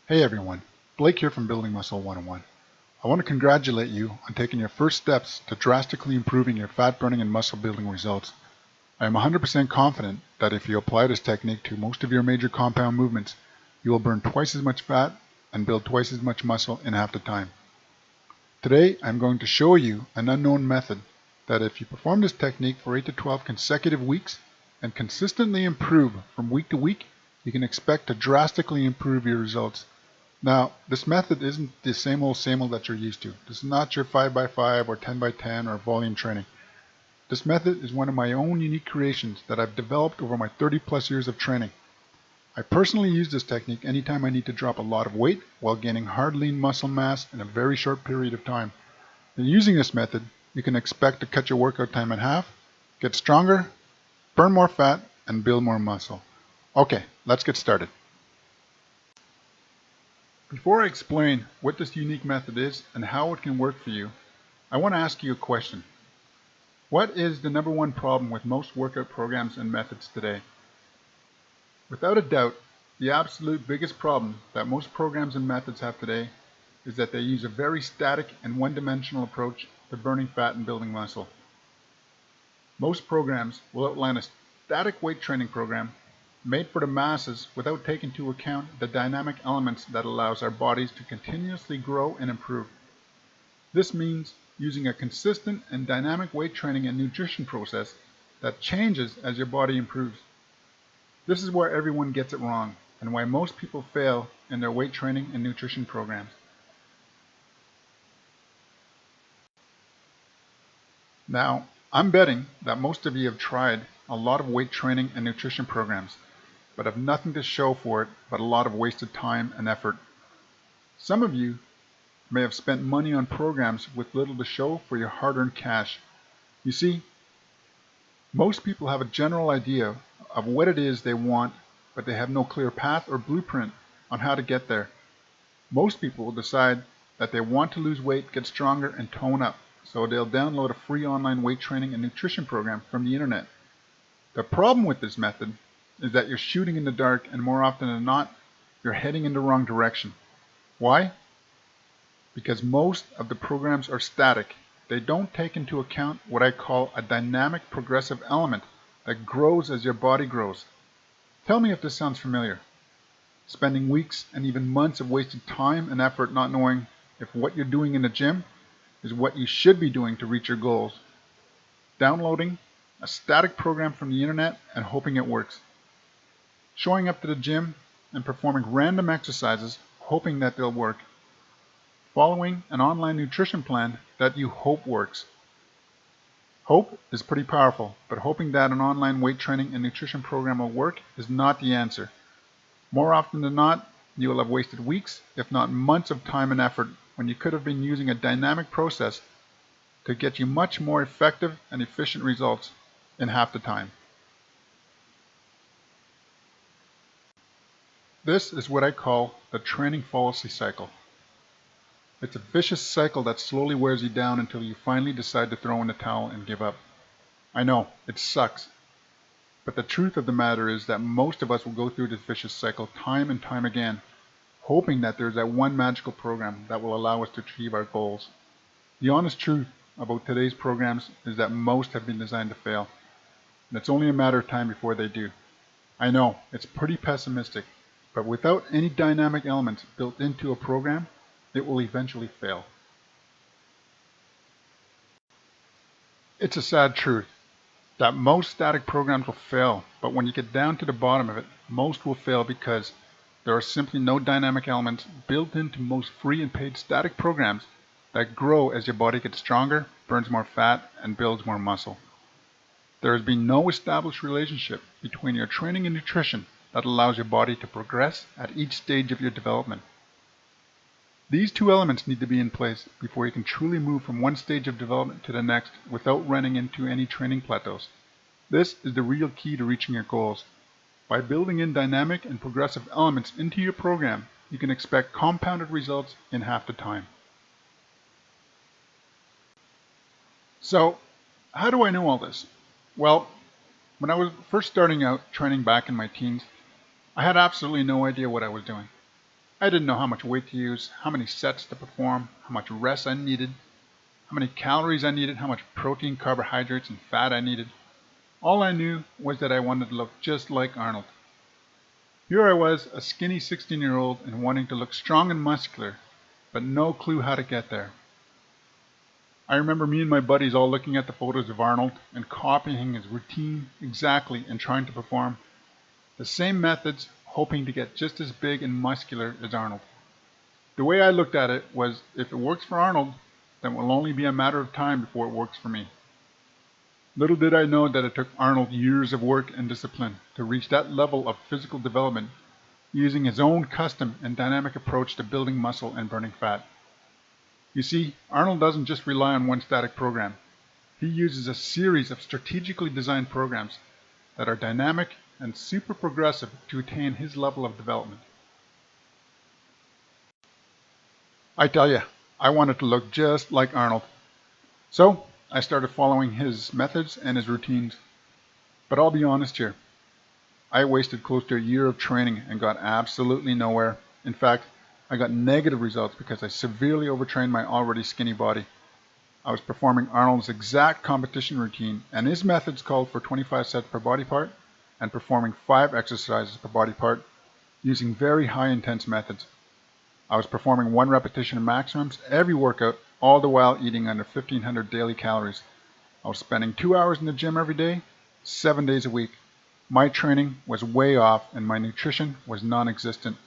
Hey everyone, Blake here from Building Muscle 101. I want to congratulate you on taking your first steps to drastically improving your fat burning and muscle building results. I am 100% confident that if you apply this technique to most of your major compound movements, you will burn twice as much fat and build twice as much muscle in half the time. Today I'm going to show you an unknown method that if you perform this technique for 8 to 12 consecutive weeks and consistently improve from week to week, you can expect to drastically improve your results. Now, this method isn't the same old that you're used to. This is not your 5x5 or 10x10 or volume training. This method is one of my own unique creations that I've developed over my 30 plus years of training. I personally use this technique anytime I need to drop a lot of weight while gaining hard lean muscle mass in a very short period of time. And using this method, you can expect to cut your workout time in half, get stronger, burn more fat, and build more muscle. Okay, let's get started. Before I explain what this unique method is and how it can work for you, I want to ask you a question. What is the number one problem with most workout programs and methods today? Without a doubt, the absolute biggest problem that most programs and methods have today is that they use a very static and one-dimensional approach to burning fat and building muscle. Most programs will outline a static weight training program made for the masses without taking into account the dynamic elements that allows our bodies to continuously grow and improve. This means using a consistent and dynamic weight training and nutrition process that changes as your body improves. This is where everyone gets it wrong and why most people fail in their weight training and nutrition programs. Now, I'm betting that most of you have tried a lot of weight training and nutrition programs, but have nothing to show for it but a lot of wasted time and effort. Some of you may have spent money on programs with little to show for your hard-earned cash. You see, most people have a general idea of what it is they want, but they have no clear path or blueprint on how to get there. Most people will decide that they want to lose weight, get stronger, and tone up, so they'll download a free online weight training and nutrition program from the internet. The problem with this method is that you're shooting in the dark, and more often than not, you're heading in the wrong direction. Why? Because most of the programs are static. They don't take into account what I call a dynamic progressive element that grows as your body grows. Tell me if this sounds familiar. Spending weeks and even months of wasted time and effort not knowing if what you're doing in the gym is what you should be doing to reach your goals. Downloading a static program from the internet and hoping it works. Showing up to the gym and performing random exercises hoping that they'll work. Following an online nutrition plan that you hope works. Hope is pretty powerful, but hoping that an online weight training and nutrition program will work is not the answer. More often than not, you will have wasted weeks, if not months of time and effort when you could have been using a dynamic process to get you much more effective and efficient results in half the time. This is what I call the training fallacy cycle. It's a vicious cycle that slowly wears you down until you finally decide to throw in the towel and give up. I know, it sucks. But the truth of the matter is that most of us will go through this vicious cycle time and time again, hoping that there's that one magical program that will allow us to achieve our goals. The honest truth about today's programs is that most have been designed to fail, and it's only a matter of time before they do. I know, it's pretty pessimistic, but without any dynamic elements built into a program, it will eventually fail. It's a sad truth that most static programs will fail, but when you get down to the bottom of it, most will fail because there are simply no dynamic elements built into most free and paid static programs that grow as your body gets stronger, burns more fat, and builds more muscle. There has been no established relationship between your training and nutrition that allows your body to progress at each stage of your development. These two elements need to be in place before you can truly move from one stage of development to the next without running into any training plateaus. This is the real key to reaching your goals. By building in dynamic and progressive elements into your program, you can expect compounded results in half the time. So, how do I know all this? Well, when I was first starting out training back in my teens, I had absolutely no idea what I was doing. I didn't know how much weight to use, how many sets to perform, how much rest I needed, how many calories I needed, how much protein, carbohydrates, and fat I needed. All I knew was that I wanted to look just like Arnold. Here I was, a skinny 16-year-old and wanting to look strong and muscular, but no clue how to get there. I remember me and my buddies all looking at the photos of Arnold and copying his routine exactly and trying to perform the same methods, hoping to get just as big and muscular as Arnold. The way I looked at it was, if it works for Arnold, then it will only be a matter of time before it works for me. Little did I know that it took Arnold years of work and discipline to reach that level of physical development, using his own custom and dynamic approach to building muscle and burning fat. You see, Arnold doesn't just rely on one static program. He uses a series of strategically designed programs that are dynamic and super progressive to attain his level of development. I tell you, I wanted to look just like Arnold. So I started following his methods and his routines. But I'll be honest here, I wasted close to a year of training and got absolutely nowhere. In fact, I got negative results because I severely overtrained my already skinny body. I was performing Arnold's exact competition routine, and his methods called for 25 sets per body part and performing 5 exercises per body part using very high intense methods. I was performing 1 repetition of maximums every workout, all the while eating under 1,500 daily calories. I was spending 2 hours in the gym every day, 7 days a week. My training was way off and my nutrition was non-existent.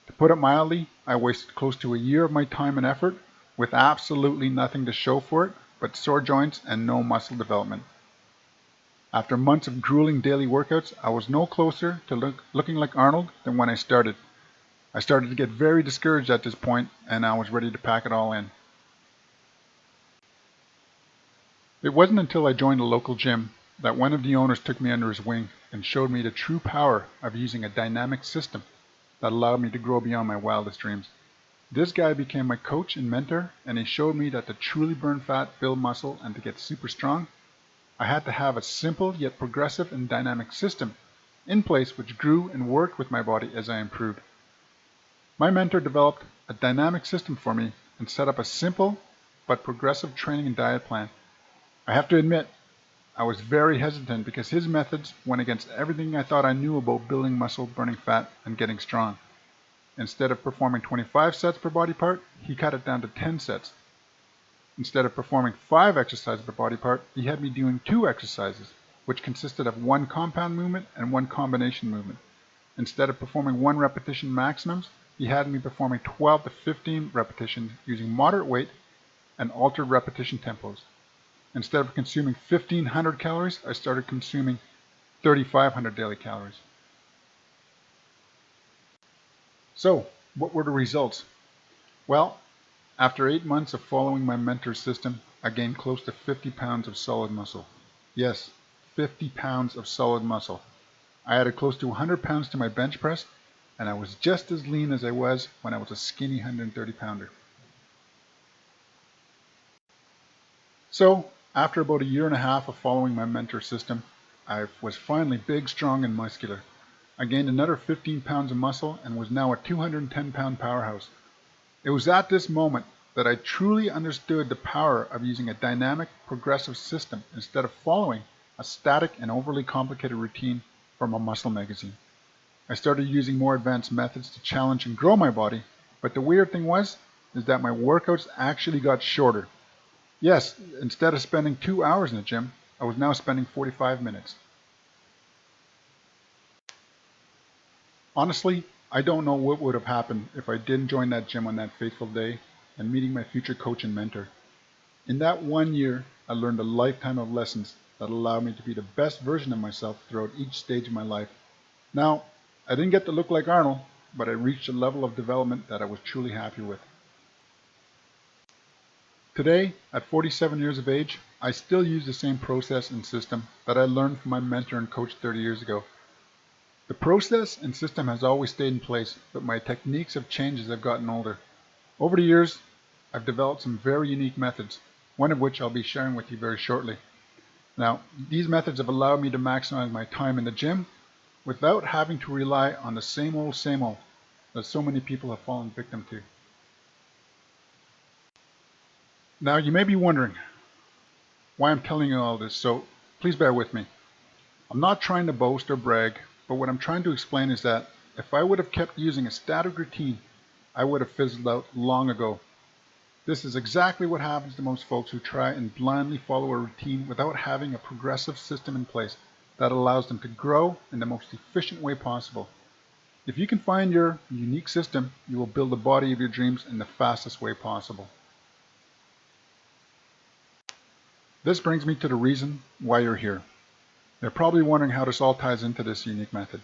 To put it mildly, I wasted close to a year of my time and effort with absolutely nothing to show for it but sore joints and no muscle development. After months of grueling daily workouts, I was no closer to looking like Arnold than when I started. I started to get very discouraged at this point, and I was ready to pack it all in. It wasn't until I joined a local gym that one of the owners took me under his wing and showed me the true power of using a dynamic system that allowed me to grow beyond my wildest dreams. This guy became my coach and mentor, and he showed me that to truly burn fat, build muscle, and to get super strong, I had to have a simple yet progressive and dynamic system in place which grew and worked with my body as I improved. My mentor developed a dynamic system for me and set up a simple but progressive training and diet plan. I have to admit, I was very hesitant because his methods went against everything I thought I knew about building muscle, burning fat, and getting strong. Instead of performing 25 sets per body part, he cut it down to 10 sets. Instead of performing 5 exercises per body part, he had me doing 2 exercises, which consisted of 1 compound movement and 1 combination movement. Instead of performing 1 repetition maximums, he had me performing 12 to 15 repetitions using moderate weight and altered repetition tempos. Instead of consuming 1,500 calories, I started consuming 3,500 daily calories. So, what were the results? Well, after 8 months of following my mentor's system, I gained close to 50 pounds of solid muscle. Yes, 50 pounds of solid muscle. I added close to 100 pounds to my bench press, and I was just as lean as I was when I was a skinny 130 pounder. So, after about a year and a half of following my mentor's system, I was finally big, strong, and muscular. I gained another 15 pounds of muscle and was now a 210-pound powerhouse. It was at this moment that I truly understood the power of using a dynamic, progressive system instead of following a static and overly complicated routine from a muscle magazine. I started using more advanced methods to challenge and grow my body, but the weird thing is that my workouts actually got shorter. Yes, instead of spending 2 hours in the gym, I was now spending 45 minutes. Honestly, I don't know what would have happened if I didn't join that gym on that fateful day and meeting my future coach and mentor. In that 1 year, I learned a lifetime of lessons that allowed me to be the best version of myself throughout each stage of my life. Now, I didn't get to look like Arnold, but I reached a level of development that I was truly happy with. Today, at 47 years of age, I still use the same process and system that I learned from my mentor and coach 30 years ago. The process and system has always stayed in place, but my techniques have changed as I've gotten older. Over the years, I've developed some very unique methods, one of which I'll be sharing with you very shortly. Now, these methods have allowed me to maximize my time in the gym without having to rely on the same old. that so many people have fallen victim to. Now you may be wondering why I'm telling you all this, so please bear with me. I'm not trying to boast or brag, but what I'm trying to explain is that if I would have kept using a static routine, I would have fizzled out long ago. This is exactly what happens to most folks who try and blindly follow a routine without having a progressive system in place that allows them to grow in the most efficient way possible. If you can find your unique system, you will build the body of your dreams in the fastest way possible. This brings me to the reason why you're here. You're probably wondering how this all ties into this unique method.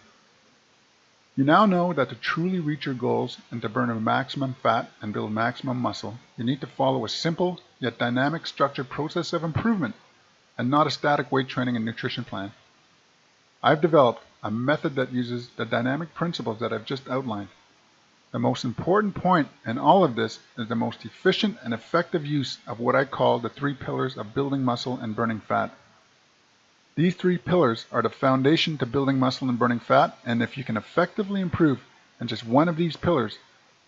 You now know that to truly reach your goals and to burn a maximum fat and build maximum muscle, you need to follow a simple yet dynamic structured process of improvement and not a static weight training and nutrition plan. I've developed a method that uses the dynamic principles that I've just outlined. The most important point in all of this is the most efficient and effective use of what I call the 3 pillars of building muscle and burning fat. These 3 pillars are the foundation to building muscle and burning fat, and if you can effectively improve in just one of these pillars,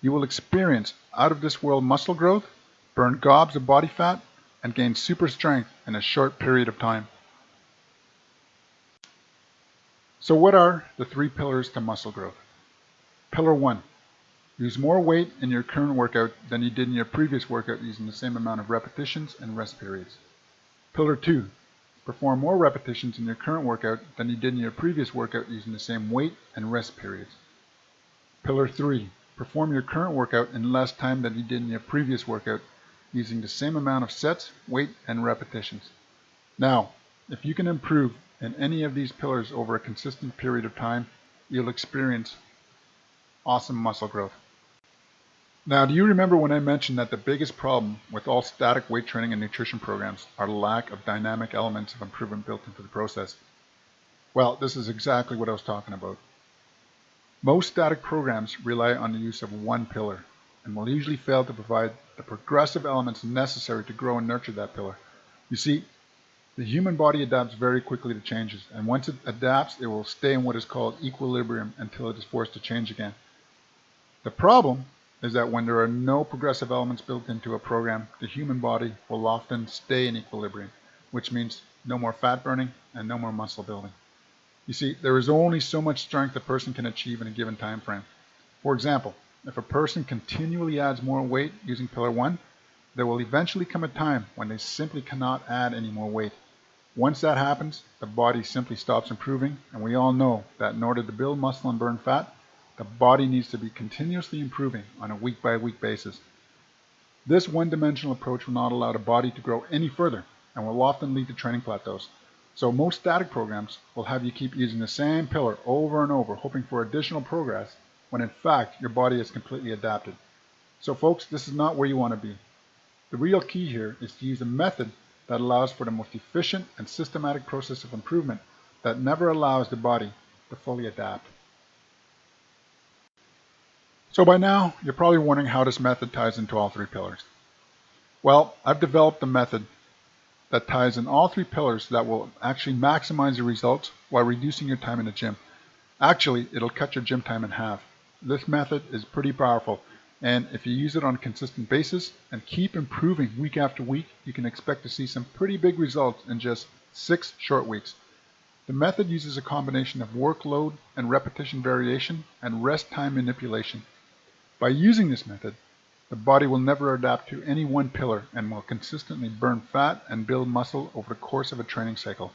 you will experience out-of-this-world muscle growth, burn gobs of body fat, and gain super strength in a short period of time. So what are the 3 pillars to muscle growth? Pillar 1. Use more weight in your current workout than you did in your previous workout using the same amount of repetitions and rest periods. Pillar 2. Perform more repetitions in your current workout than you did in your previous workout using the same weight and rest periods. Pillar 3. Perform your current workout in less time than you did in your previous workout using the same amount of sets, weight, and repetitions. Now, if you can improve in any of these pillars over a consistent period of time, you'll experience awesome muscle growth. Now, do you remember when I mentioned that the biggest problem with all static weight training and nutrition programs are the lack of dynamic elements of improvement built into the process? Well, this is exactly what I was talking about. Most static programs rely on the use of one pillar and will usually fail to provide the progressive elements necessary to grow and nurture that pillar. You see, the human body adapts very quickly to changes, and once it adapts, it will stay in what is called equilibrium until it is forced to change again. The problem is that when there are no progressive elements built into a program, the human body will often stay in equilibrium, which means no more fat burning and no more muscle building. You see, there is only so much strength a person can achieve in a given time frame. For example, if a person continually adds more weight using pillar 1, there will eventually come a time when they simply cannot add any more weight. Once that happens, the body simply stops improving, and we all know that in order to build muscle and burn fat, the body needs to be continuously improving on a week-by-week basis. This one-dimensional approach will not allow the body to grow any further and will often lead to training plateaus. So most static programs will have you keep using the same pillar over and over, hoping for additional progress, when in fact your body is completely adapted. So folks, this is not where you want to be. The real key here is to use a method that allows for the most efficient and systematic process of improvement that never allows the body to fully adapt. So by now, you're probably wondering how this method ties into all 3 pillars. Well, I've developed a method that ties in all 3 pillars that will actually maximize your results while reducing your time in the gym. Actually, it'll cut your gym time in half. This method is pretty powerful, and if you use it on a consistent basis and keep improving week after week, you can expect to see some pretty big results in just 6 short weeks. The method uses a combination of workload and repetition variation and rest time manipulation. By using this method, the body will never adapt to any one pillar and will consistently burn fat and build muscle over the course of a training cycle.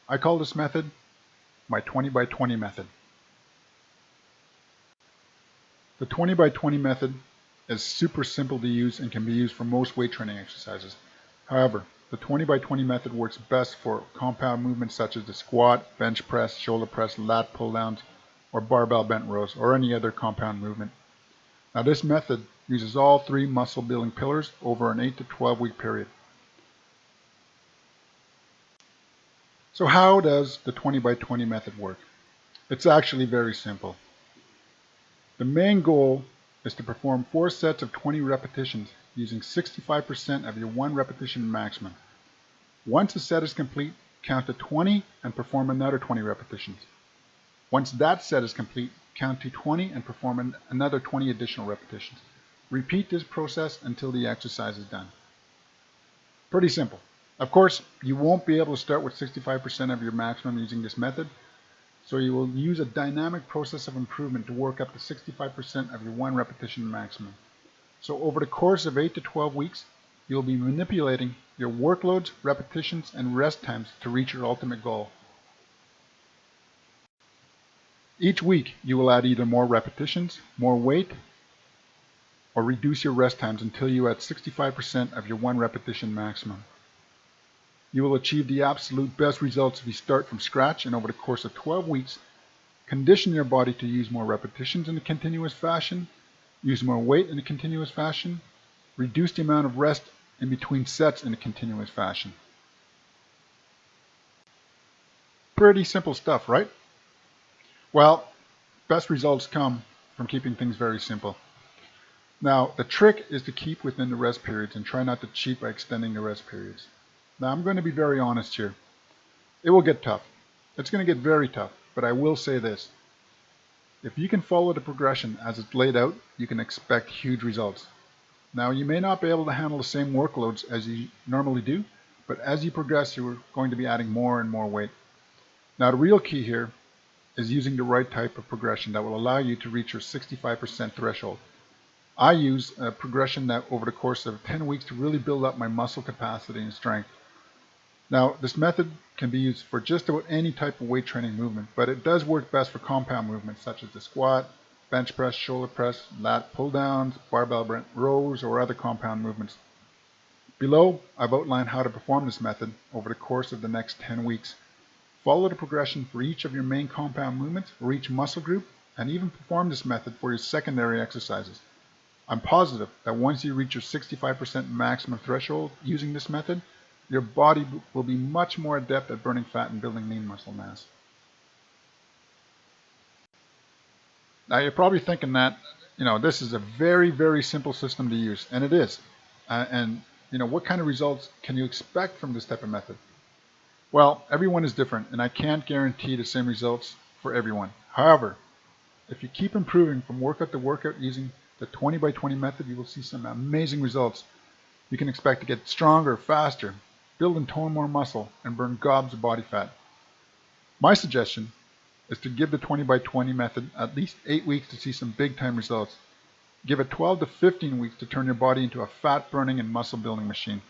I call this method my 20x20 method. The 20x20 method is super simple to use and can be used for most weight training exercises. However, the 20x20 method works best for compound movements such as the squat, bench press, shoulder press, lat pull downs, or barbell bent rows, or any other compound movement. Now this method uses all 3 muscle building pillars over an 8 to 12 week period. So how does the 20x20 method work? It's actually very simple. The main goal is to perform 4 sets of 20 repetitions using 65% of your 1 repetition maximum. Once a set is complete, count to 20 and perform another 20 repetitions. Once that set is complete, count to 20, and perform another 20 additional repetitions. Repeat this process until the exercise is done. Pretty simple. Of course, you won't be able to start with 65% of your maximum using this method, so you will use a dynamic process of improvement to work up to 65% of your 1 repetition maximum. So over the course of 8 to 12 weeks, you'll be manipulating your workloads, repetitions, and rest times to reach your ultimate goal. Each week, you will add either more repetitions, more weight, or reduce your rest times until you are at 65% of your 1 repetition maximum. You will achieve the absolute best results if you start from scratch and over the course of 12 weeks, condition your body to use more repetitions in a continuous fashion, use more weight in a continuous fashion, reduce the amount of rest in between sets in a continuous fashion. Pretty simple stuff, right? Well, best results come from keeping things very simple. Now, the trick is to keep within the rest periods and try not to cheat by extending the rest periods. Now, I'm going to be very honest here. It will get tough. It's going to get very tough, but I will say this. If you can follow the progression as it's laid out, you can expect huge results. Now, you may not be able to handle the same workloads as you normally do, but as you progress, you're going to be adding more and more weight. Now, the real key here is using the right type of progression that will allow you to reach your 65% threshold. I use a progression that over the course of 10 weeks to really build up my muscle capacity and strength. Now, this method can be used for just about any type of weight training movement, but it does work best for compound movements such as the squat, bench press, shoulder press, lat pull downs, barbell rows, or other compound movements. Below, I've outlined how to perform this method over the course of the next 10 weeks. Follow the progression for each of your main compound movements or each muscle group, and even perform this method for your secondary exercises. I'm positive that once you reach your 65% maximum threshold using this method, your body will be much more adept at burning fat and building lean muscle mass. Now, you're probably thinking that, this is a very, very simple system to use, and it is. What kind of results can you expect from this type of method? Well, everyone is different, and I can't guarantee the same results for everyone. However, if you keep improving from workout to workout using the 20 by 20 method, you will see some amazing results. You can expect to get stronger, faster, build and tone more muscle, and burn gobs of body fat. My suggestion is to give the 20 by 20 method at least 8 weeks to see some big time results. Give it 12 to 15 weeks to turn your body into a fat burning and muscle building machine.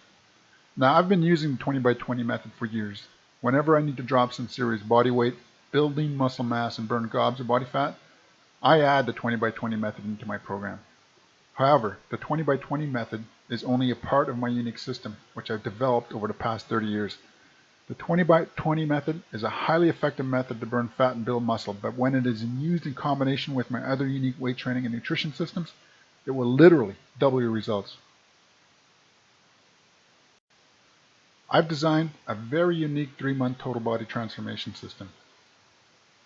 Now, I've been using the 20 by 20 method for years. Whenever I need to drop some serious body weight, build lean muscle mass, and burn gobs of body fat, I add the 20 by 20 method into my program. However, the 20 by 20 method is only a part of my unique system, which I've developed over the past 30 years. The 20 by 20 method is a highly effective method to burn fat and build muscle, but when it is used in combination with my other unique weight training and nutrition systems, it will literally double your results. I've designed a very unique 3-month total body transformation system.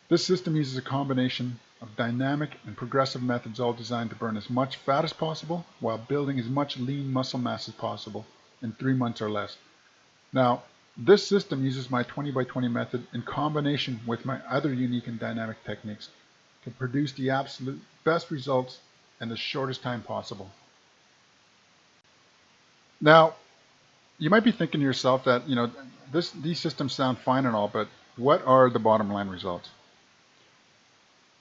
This system uses a combination of dynamic and progressive methods all designed to burn as much fat as possible while building as much lean muscle mass as possible in 3 months or less. Now, this system uses my 20 by 20 method in combination with my other unique and dynamic techniques to produce the absolute best results in the shortest time possible. Now, you might be thinking to yourself that, these systems sound fine and all, but what are the bottom line results?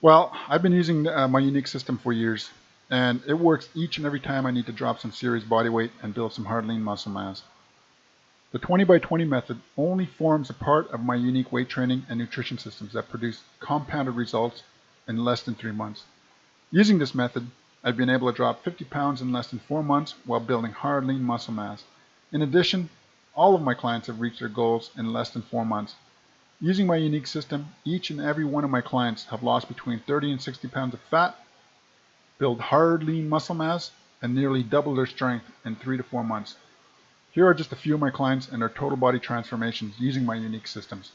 Well, I've been using my unique system for years, and it works each and every time I need to drop some serious body weight and build some hard lean muscle mass. The 20 by 20 method only forms a part of my unique weight training and nutrition systems that produce compounded results in less than 3 months. Using this method, I've been able to drop 50 pounds in less than 4 months while building hard lean muscle mass. In addition, all of my clients have reached their goals in less than 4 months. Using my unique system, each and every one of my clients have lost between 30 and 60 pounds of fat, build hard lean muscle mass, and nearly double their strength in 3 to 4 months. Here are just a few of my clients and their total body transformations using my unique systems.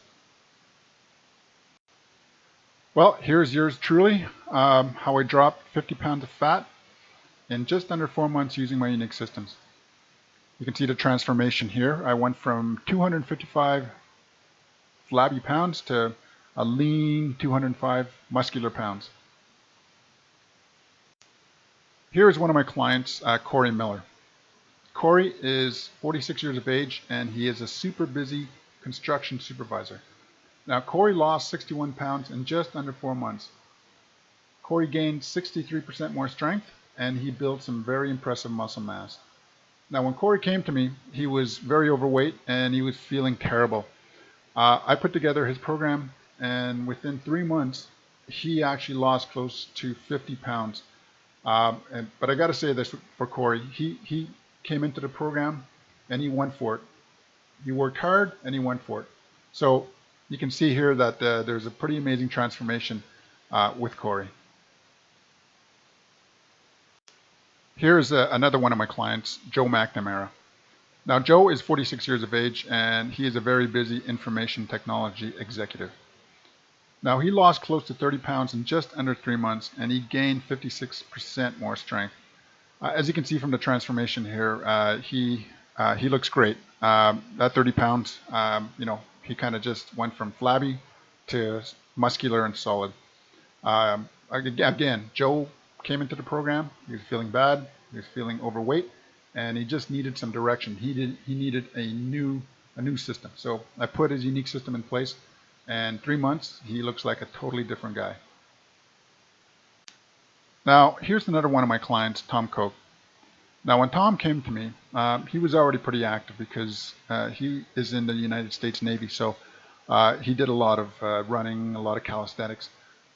Well, here's yours truly, how I dropped 50 pounds of fat in just under 4 months using my unique systems. You can see the transformation here. I went from 255 flabby pounds to a lean 205 muscular pounds. Here is one of my clients, Cory Miller. Cory is 46 years of age and he is a super busy construction supervisor. Now, Cory lost 61 pounds in just under 4 months. Cory gained 63% more strength and he built some very impressive muscle mass. Now, when Cory came to me, he was very overweight and he was feeling terrible. I put together his program, and within 3 months, he actually lost close to 50 pounds. But I got to say this for Cory. He came into the program and he went for it. He worked hard and he went for it. So you can see here that there's a pretty amazing transformation with Cory. Here's another one of my clients, Joe McNamara. Now, Joe is 46 years of age and he is a very busy information technology executive. Now, he lost close to 30 pounds in just under 3 months and he gained 56% more strength. As you can see from the transformation here, he looks great. That 30 pounds, he kind of just went from flabby to muscular and solid. Again, Joe came into the program. He was feeling bad. He was feeling overweight, and he just needed some direction. He needed a new system. So I put his unique system in place, and 3 months he looks like a totally different guy. Now here's another one of my clients, Tom Koch. Now when Tom came to me, he was already pretty active because he is in the United States Navy. So he did a lot of running, a lot of calisthenics.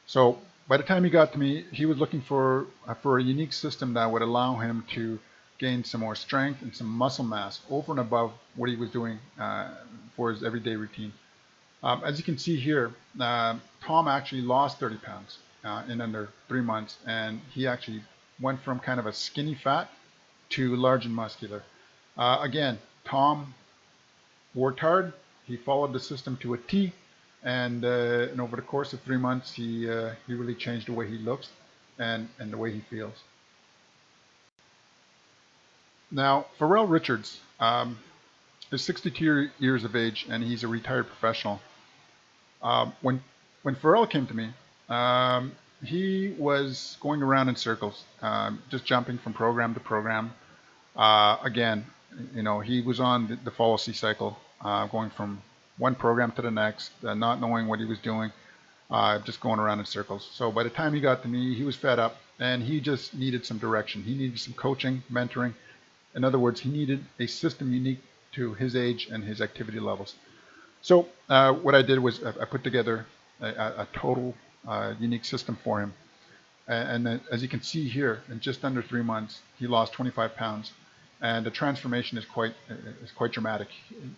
So by the time he got to me, he was looking for a unique system that would allow him to gain some more strength and some muscle mass over and above what he was doing for his everyday routine. As you can see here, Tom actually lost 30 pounds in under 3 months, and he actually went from kind of a skinny fat to large and muscular. Again, Tom worked hard. He followed the system to a T. And over the course of 3 months, he really changed the way he looks and the way he feels. Now, Farrell Richards is 62 years of age, and he's a retired professional. When Farrell came to me, he was going around in circles, just jumping from program to program. Again, he was on the Fallacy cycle, going from one program to the next, not knowing what he was doing, just going around in circles. So by the time he got to me, he was fed up and he just needed some direction. He needed some coaching, mentoring. In other words, he needed a system unique to his age and his activity levels. So what I did was I put together a total unique system for him. And then, as you can see here, in just under 3 months, he lost 25 pounds. And the transformation is quite dramatic.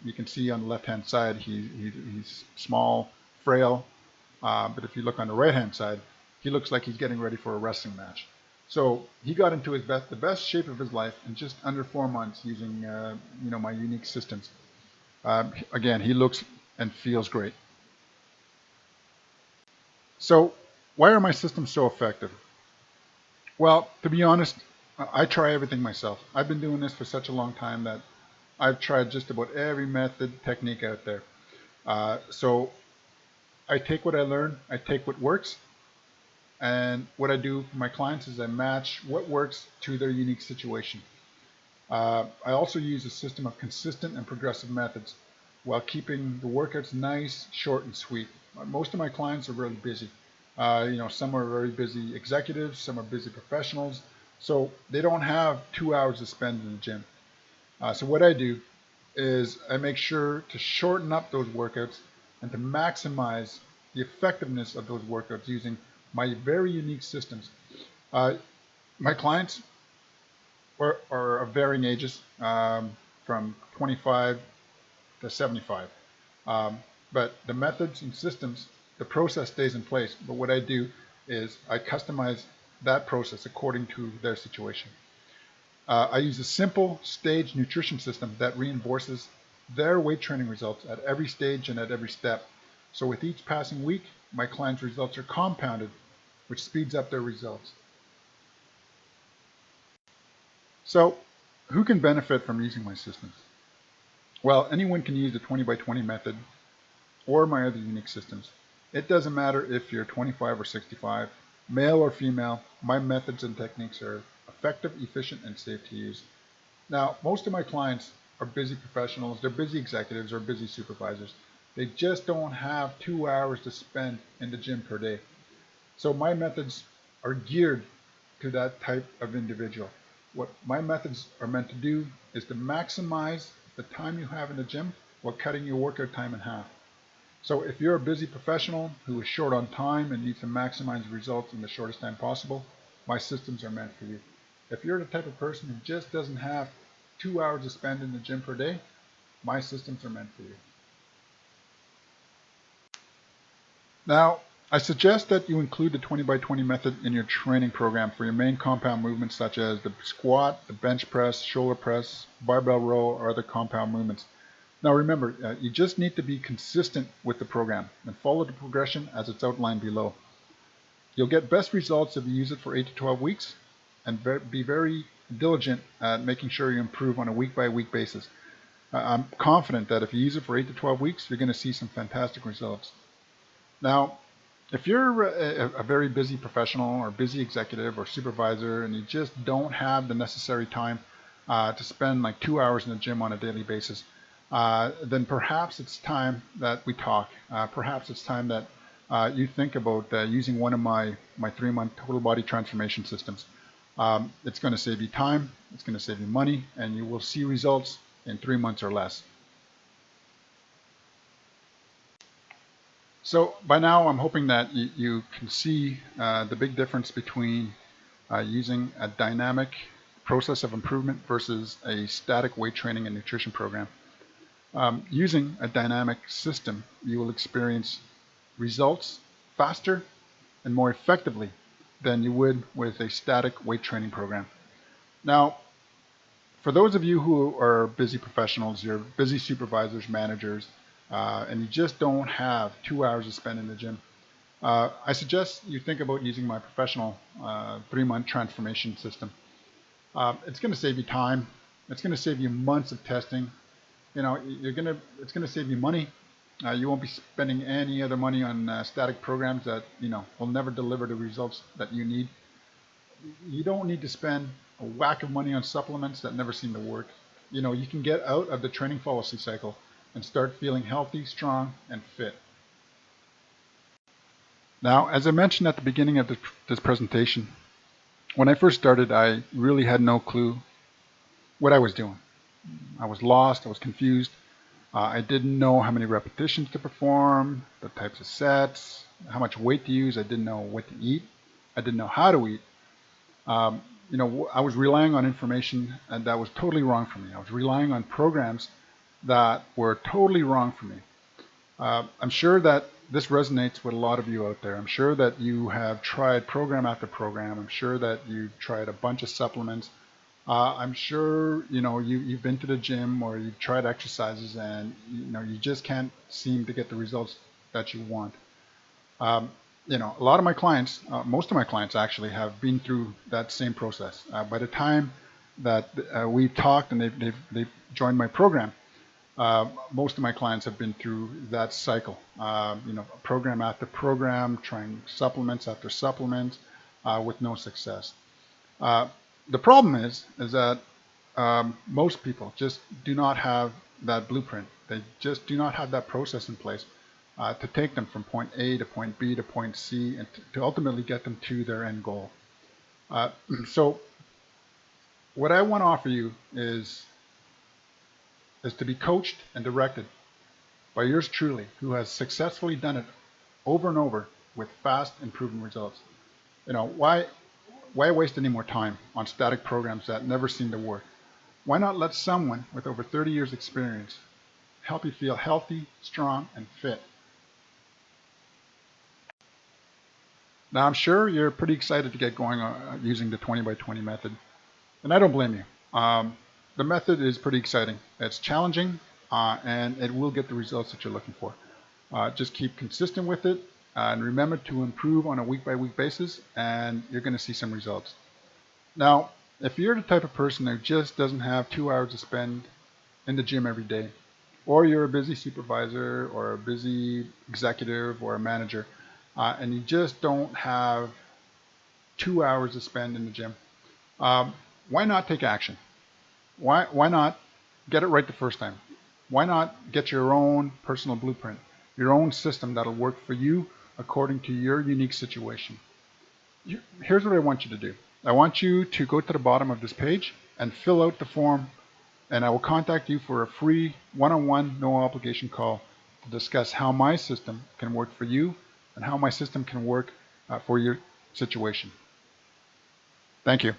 You can see on the left-hand side, he's small, frail, but if you look on the right-hand side, he looks like he's getting ready for a wrestling match. So he got into the best shape of his life in just under 4 months using my unique systems. Again, he looks and feels great. So why are my systems so effective? Well, to be honest, I try everything myself. I've been doing this for such a long time that I've tried just about every method, technique out there. So I take what I learn, I take what works, and what I do for my clients is I match what works to their unique situation. I also use a system of consistent and progressive methods while keeping the workouts nice, short, and sweet. Most of my clients are really busy. Some are very busy executives, some are busy professionals. So they don't have 2 hours to spend in the gym. So what I do is I make sure to shorten up those workouts and to maximize the effectiveness of those workouts using my very unique systems. My clients are of varying ages, from 25 to 75. But the methods and systems, the process stays in place. But what I do is I customize that process according to their situation. I use a simple staged nutrition system that reinforces their weight training results at every stage and at every step. So with each passing week, my clients' results are compounded, which speeds up their results. So who can benefit from using my systems? Well, anyone can use the 20 by 20 method or my other unique systems. It doesn't matter if you're 25 or 65, male or female, my methods and techniques are effective, efficient, and safe to use. Now, most of my clients are busy professionals, they're busy executives or busy supervisors. They just don't have 2 hours to spend in the gym per day. So my methods are geared to that type of individual. What my methods are meant to do is to maximize the time you have in the gym while cutting your workout time in half. So if you're a busy professional who is short on time and needs to maximize results in the shortest time possible, my systems are meant for you. If you're the type of person who just doesn't have 2 hours to spend in the gym per day, my systems are meant for you. Now, I suggest that you include the 20 by 20 method in your training program for your main compound movements such as the squat, the bench press, shoulder press, barbell row, or other compound movements. Now remember, you just need to be consistent with the program and follow the progression as it's outlined below. You'll get best results if you use it for 8 to 12 weeks and be very diligent at making sure you improve on a week-by-week basis. I'm confident that if you use it for 8 to 12 weeks, you're going to see some fantastic results. Now, if you're a very busy professional or busy executive or supervisor and you just don't have the necessary time to spend like 2 hours in the gym on a daily basis, then perhaps it's time that we talk. Perhaps it's time that you think about using one of my 3-month total body transformation systems. It's going to save you time, it's going to save you money, and you will see results in 3 months or less. So by now I'm hoping that you can see the big difference between using a dynamic process of improvement versus a static weight training and nutrition program. Using a dynamic system, you will experience results faster and more effectively than you would with a static weight training program. Now, for those of you who are busy professionals, you're busy supervisors, managers, and you just don't have 2 hours to spend in the gym, I suggest you think about using my professional 3-month transformation system. It's going to save you time. It's going to save you months of testing. You know, it's going to save you money. You won't be spending any other money on static programs that, will never deliver the results that you need. You don't need to spend a whack of money on supplements that never seem to work. You can get out of the training fallacy cycle and start feeling healthy, strong, and fit. Now, as I mentioned at the beginning of this presentation, when I first started, I really had no clue what I was doing. I was lost, I was confused. I didn't know how many repetitions to perform, the types of sets, how much weight to use. I didn't know what to eat. I didn't know how to eat. I was relying on information that was totally wrong for me. I was relying on programs that were totally wrong for me. I'm sure that this resonates with a lot of you out there. I'm sure that you have tried program after program. I'm sure that you've tried a bunch of supplements. I'm sure you've been to the gym or you've tried exercises and you just can't seem to get the results that you want. A lot of my clients, most of my clients actually, have been through that same process. By the time that we've talked and they've joined my program, most of my clients have been through that cycle. Program after program, trying supplements after supplements, with no success. The problem is that most people just do not have that blueprint. They just do not have that process in place to take them from point A to point B to point C and to ultimately get them to their end goal. So what I want to offer you is to be coached and directed by yours truly, who has successfully done it over and over with fast and proven results. Why waste any more time on static programs that never seem to work? Why not let someone with over 30 years experience help you feel healthy, strong, and fit? Now, I'm sure you're pretty excited to get going using the 20 by 20 method, and I don't blame you. The method is pretty exciting. It's challenging, and it will get the results that you're looking for. Just keep consistent with it. And remember to improve on a week-by-week basis, and you're going to see some results. Now, if you're the type of person who just doesn't have 2 hours to spend in the gym every day, or you're a busy supervisor or a busy executive or a manager, and you just don't have 2 hours to spend in the gym, Why not take action? Why not get it right the first time? Why not get your own personal blueprint, your own system that'll work for you according to your unique situation? Here's what I want you to do. I want you to go to the bottom of this page and fill out the form, and I will contact you for a free one-on-one, no obligation call to discuss how my system can work for you and how my system can work for your situation. Thank you.